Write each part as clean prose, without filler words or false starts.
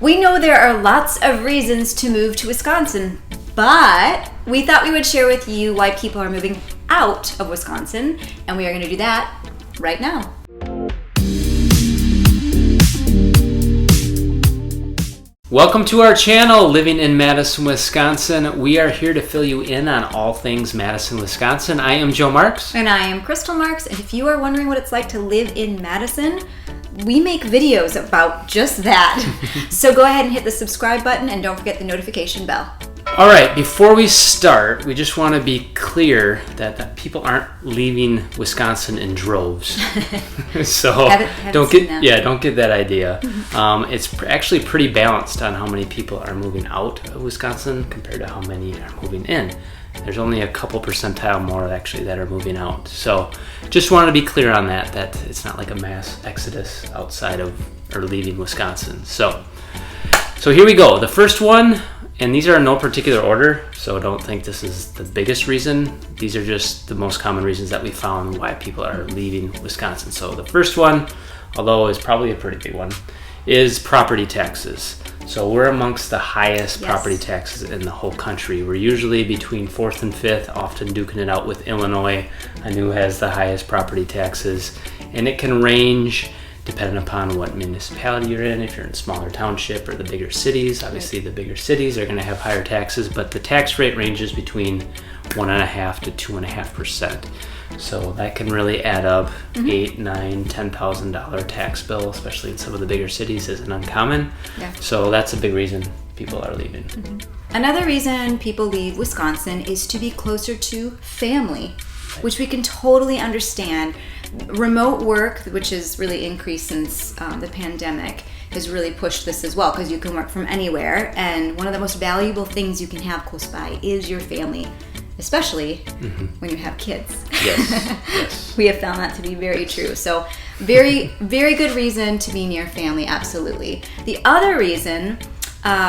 We know there are lots of reasons to move to Wisconsin, but we thought we would share with you why people are moving out of Wisconsin, and we are going to do that right now. Welcome to our channel, Living in Madison, Wisconsin. We are here to fill you in on all things Madison, Wisconsin. I am Joe Marks. And I am Crystal Marks, and if you are wondering what it's like to live in Madison, we make videos about just that. So go ahead and hit the subscribe button and don't forget the notification bell. All right, before we start, we just want to be clear that people aren't leaving Wisconsin in droves. So don't get that idea. It's actually pretty balanced on how many people are moving out of Wisconsin compared to how many are moving in. There's only a couple percentile more actually that are moving out. So just wanted to be clear on that it's not like a mass exodus outside of or leaving Wisconsin. So here we go. The first one, and these are in no particular order, so don't think this is the biggest reason. These are just the most common reasons that we found why people are leaving Wisconsin. So the first one, although is probably a pretty big one, is property taxes. So we're amongst the highest property taxes in the whole country. We're usually between 4th and 5th, often duking it out with Illinois, on who has the highest property taxes. And it can range depending upon what municipality you're in. If you're in a smaller township or the bigger cities, obviously the bigger cities are going to have higher taxes, but the tax rate ranges between 1.5% to 2.5%. So that can really add up. $8,000, $9,000, $10,000 tax bill, especially in some of the bigger cities, isn't uncommon. Yeah. So that's a big reason people are leaving. Another reason people leave Wisconsin is to be closer to family, which we can totally understand. Remote work, which has really increased since the pandemic, has really pushed this as well, because you can work from anywhere, and one of the most valuable things you can have close by is your family, especially when you have kids. Yes. We have found that to be very true. So very, very good reason to be near family, absolutely. The other reason,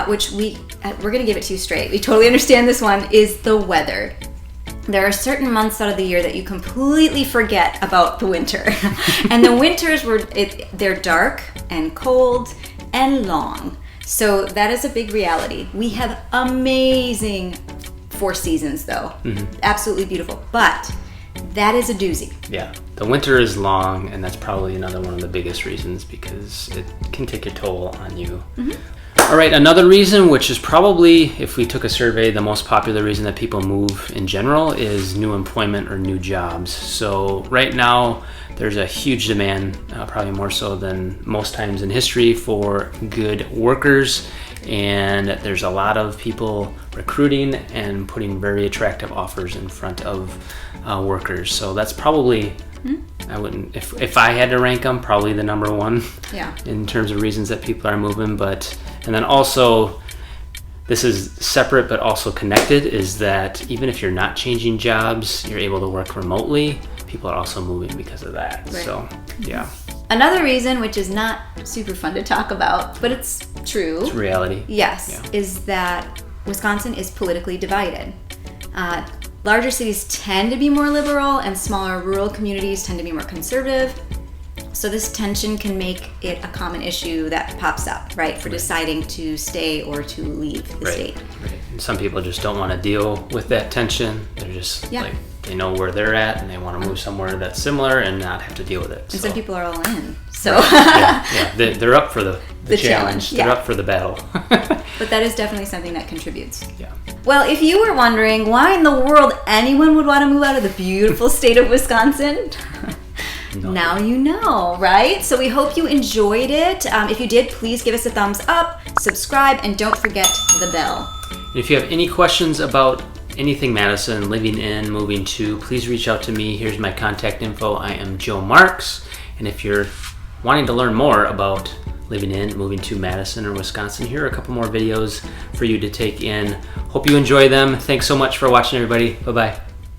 which we're going to give it to you straight, we totally understand this one, is the weather. There are certain months out of the year that you completely forget about the winter. And the winters, they're dark and cold and long. So that is a big reality. We have amazing 4 seasons though. Absolutely beautiful. But that is a doozy. Yeah, the winter is long, and that's probably another one of the biggest reasons, because it can take a toll on you. All right, another reason, which is probably, if we took a survey, the most popular reason that people move in general, is new employment or new jobs. So right now, there's a huge demand, probably more so than most times in history, for good workers. And there's a lot of people recruiting and putting very attractive offers in front of workers. So that's probably, I wouldn't, if I had to rank them, probably the number one in terms of reasons that people are moving. And then also, this is separate but also connected, is that even if you're not changing jobs, you're able to work remotely. People are also moving because of that. Right. So, yeah. Another reason, which is not super fun to talk about, but it's true. It's reality. Yes, is that Wisconsin is politically divided. Larger cities tend to be more liberal, and smaller rural communities tend to be more conservative. So this tension can make it a common issue that pops up, right, for deciding to stay or to leave the state. Right. And some people just don't want to deal with that tension. They're just like, they know where they're at, and they want to move somewhere that's similar and not have to deal with it. And some people are all in. So they're up for the challenge. They're up for the battle. But that is definitely something that contributes. Yeah. Well, if you were wondering why in the world anyone would want to move out of the beautiful state of Wisconsin, now you know, right? So we hope you enjoyed it. If you did, please give us a thumbs up, subscribe, and don't forget the bell. If you have any questions about anything Madison, living in, moving to, please reach out to me. Here's my contact info. I am Joe Marks. And if you're wanting to learn more about living in, moving to Madison or Wisconsin, here are a couple more videos for you to take in. Hope you enjoy them. Thanks so much for watching, everybody. Bye-bye.